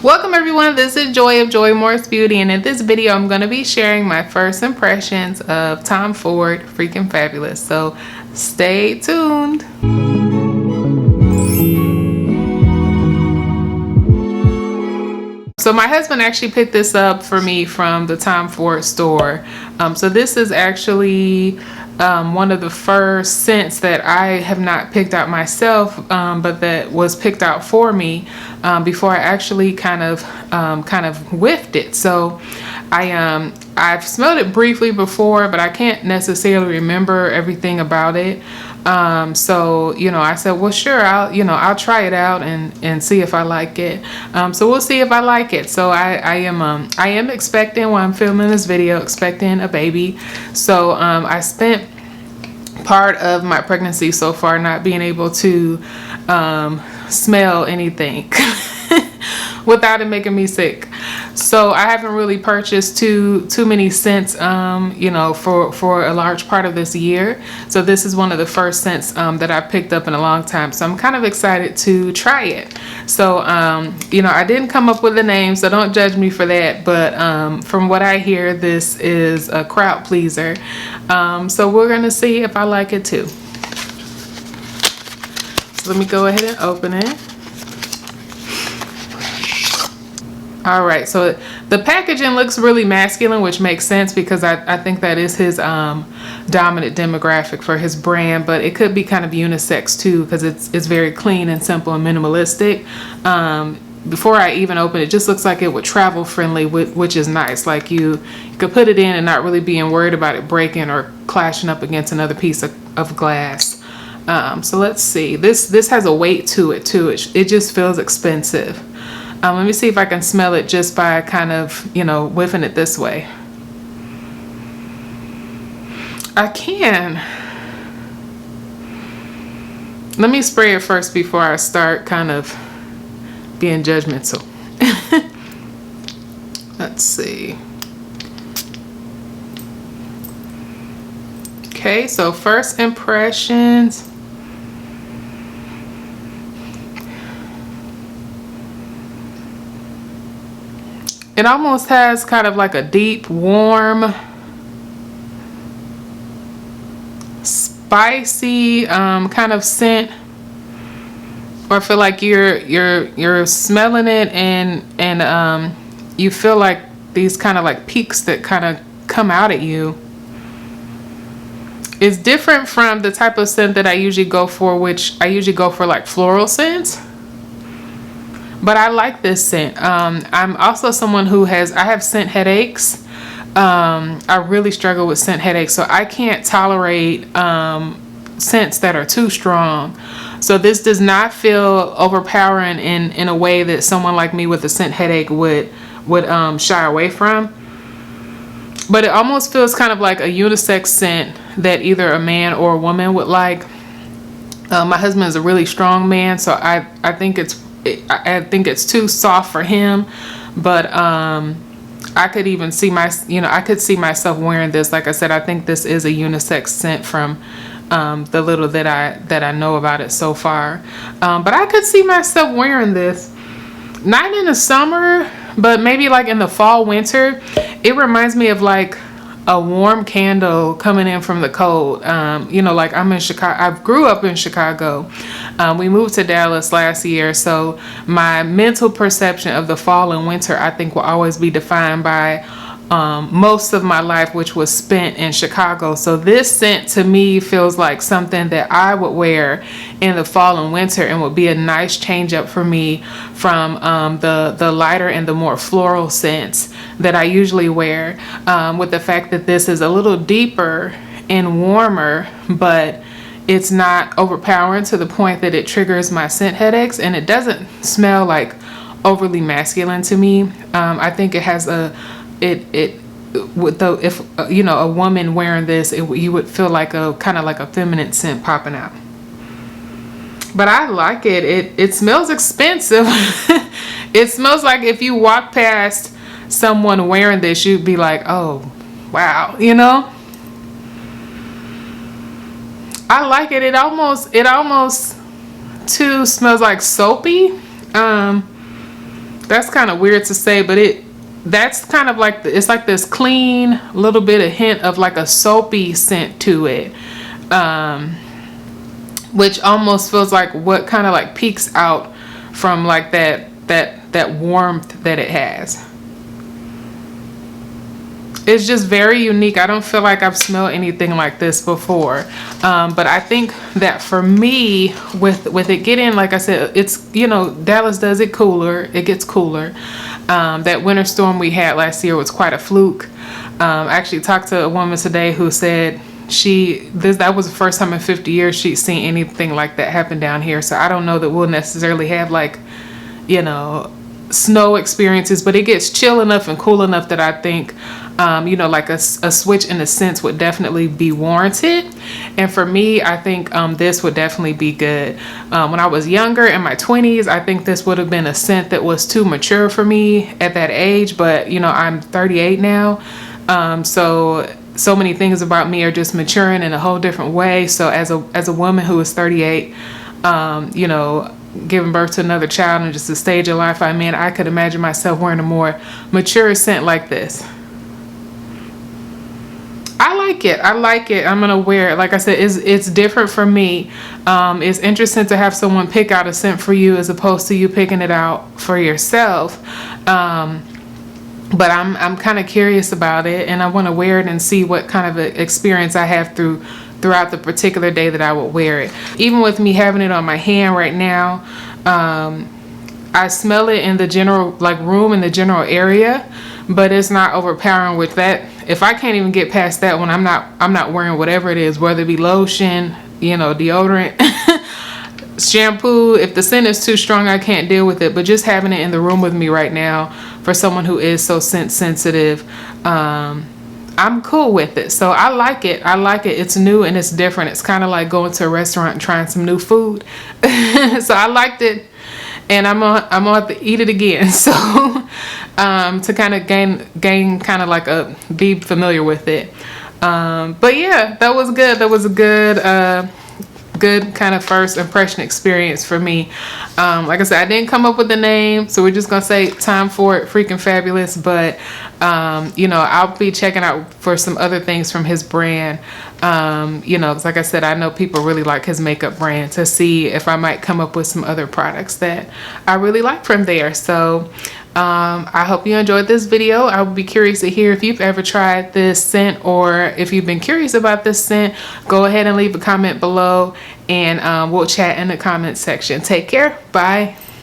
Welcome everyone, this is Joy of Joy Morphed Beauty, and in this video I'm going to be sharing my first impressions of Tom Ford Freaking Fabulous. So stay tuned. So my husband actually picked this up for me from the Tom Ford store. So this is actually one of the first scents that I have not picked out myself, but that was picked out for me before I actually kind of whiffed it. So I've smelled it briefly before, but I can't necessarily remember everything about it. So I said, well, sure, I'll try it out and see if I like it. So we'll see if I like it. So I am expecting, while I'm filming this video, expecting a baby. So I spent part of my pregnancy so far not being able to smell anything without it making me sick. So I haven't really purchased too many scents for a large part of this year. So this is one of the first scents that I picked up in a long time. So I'm kind of excited to try it. So I didn't come up with a name, so don't judge me for that, but from what I hear, this is a crowd pleaser. So we're gonna see if I like it too. So let me go ahead and open it. All right, so the packaging looks really masculine, which makes sense because I think that is his dominant demographic for his brand, but it could be kind of unisex too because it's very clean and simple and minimalistic. Before I even open it, just looks like it would travel friendly, which is nice. Like you could put it in and not really being worried about it breaking or clashing up against another piece of glass. So let's see, this has a weight to it too. It just feels expensive. Let me see if I can smell it just by kind of, whiffing it this way. I can. Let me spray it first before I start kind of being judgmental. Let's see. Okay, so first impressions. It almost has kind of like a deep, warm, spicy kind of scent. Or I feel like you're smelling it and you feel like these kind of like peaks that kind of come out at you. It's different from the type of scent that I usually go for, which I usually go for like floral scents. But I like this scent. I'm also someone who I have scent headaches. I really struggle with scent headaches, so I can't tolerate scents that are too strong. So this does not feel overpowering in a way that someone like me with a scent headache would shy away from. But it almost feels kind of like a unisex scent that either a man or a woman would like. My husband is a really strong man, so I think it's too soft for him, but I could even see I could see myself wearing this. Like I said, I think this is a unisex scent from the little that I know about it so far. But I could see myself wearing this, not in the summer, but maybe like in the fall, winter. It reminds me of like a warm candle coming in from the cold. Like I'm in Chicago. I grew up in Chicago. We moved to Dallas last year, so my mental perception of the fall and winter, I think, will always be defined by most of my life, which was spent in Chicago. So this scent to me feels like something that I would wear in the fall and winter, and would be a nice change up for me from the lighter and the more floral scents that I usually wear, with the fact that this is a little deeper and warmer, but it's not overpowering to the point that it triggers my scent headaches, and it doesn't smell like overly masculine to me. I think it has if a woman wearing this, you would feel like a kind of like a feminine scent popping out. But I like it. It smells expensive. It smells like if you walk past someone wearing this, you'd be like, oh wow, I like it. It almost too smells like soapy. That's kind of weird to say, but that's kind of like it's like this clean little bit of hint of like a soapy scent to it, which almost feels like what kind of like peeks out from like that warmth that it has. It's just very unique. I don't feel like I've smelled anything like this before. But I think that for me, with it getting, like I said, it's, you know, Dallas does it cooler. It gets cooler. That winter storm we had last year was quite a fluke. I actually talked to a woman today who said that was the first time in 50 years she'd seen anything like that happen down here. So I don't know that we'll necessarily have like, you know, snow experiences, but it gets chill enough and cool enough that I think, you know, like a switch in a sense would definitely be warranted. And for me, I think this would definitely be good. When I was younger, in my 20s, I think this would have been a scent that was too mature for me at that age. But, you know, I'm 38 now. So many things about me are just maturing in a whole different way. So as a woman who is 38, you know, giving birth to another child and just the stage of life I'm in, I could imagine myself wearing a more mature scent like this. I like it. I like it. I'm gonna wear it. Like I said, it's different for me. It's interesting to have someone pick out a scent for you as opposed to you picking it out for yourself. But I'm kind of curious about it, and I want to wear it and see what kind of a experience I have throughout the particular day that I would wear it. Even with me having it on my hand right now, I smell it in the general room, in the general area, but it's not overpowering with that. If I can't even get past that one, I'm not wearing whatever it is, whether it be lotion, you know, deodorant, shampoo. If the scent is too strong, I can't deal with it. But just having it in the room with me right now, for someone who is so scent sensitive, I'm cool with it. So I like it. I like it. It's new and it's different. It's kind of like going to a restaurant and trying some new food. So I liked it, and I'm gonna have to eat it again. So to kind of gain kind of be familiar with it. But yeah, that was good. That was a good kind of first impression experience for me. Like I said, I didn't come up with the name, so we're just gonna say Time For It, Freaking Fabulous. But you know, I'll be checking out for some other things from his brand. You know, 'cause like I said, I know people really like his makeup brand, to see if I might come up with some other products that I really like from there. So I hope you enjoyed this video. I would be curious to hear if you've ever tried this scent, or if you've been curious about this scent. Go ahead and leave a comment below, and we'll chat in the comment section. Take care. Bye.